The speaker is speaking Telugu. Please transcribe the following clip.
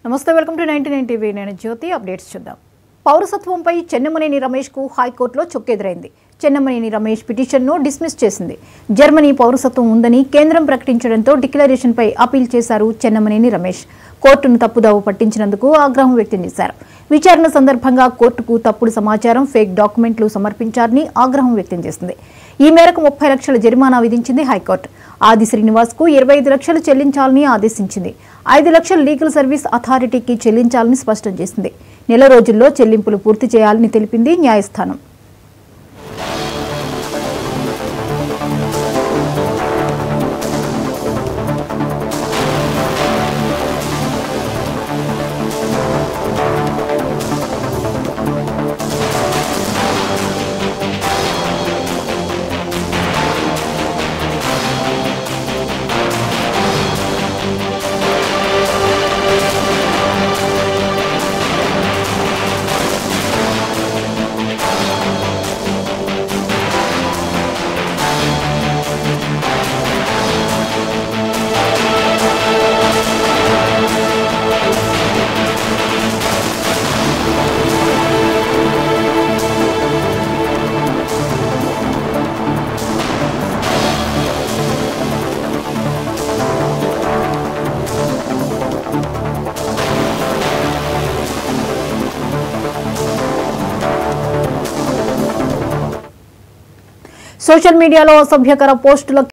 నమస్తే, వెల్కమ్ టు 99 టీవీ. నేను జ్యోతి. అప్డేట్స్ చూద్దాం. పౌరసత్వంపై చెన్నమనేని రమేష్కు హైకోర్టులో చుక్కెదురైంది. చెన్నమనేని రమేష్ పిటిషన్ను డిస్మిస్ చేసింది. జర్మనీ పౌరసత్వం ఉందని కేంద్రం ప్రకటించడంతో డిక్లరేషన్పై అపీల్ చేశారు చెన్నమనేని రమేష్. కోర్టును తప్పుదావ పట్టించినందుకు ఆగ్రహం వ్యక్తం చేశారు. విచారణ సందర్భంగా కోర్టుకు తప్పుడు సమాచారం, ఫేక్ డాక్యుమెంట్లు సమర్పించారని ఆగ్రహం వ్యక్తం చేసింది. ఈ మేరకు 30 లక్షల జరిమానా విధించింది హైకోర్టు. ఆది శ్రీనివాస్కు 25 లక్షలు చెల్లించాలని ఆదేశించింది. 5 లక్షలు లీగల్ సర్వీస్ అథారిటీకి చెల్లించాలని స్పష్టం చేసింది. నెల రోజుల్లో చెల్లింపులు పూర్తి చేయాలని తెలిపింది న్యాయస్థానం. సోషల్ మీడియాలో అసభ్యకర పోస్టుల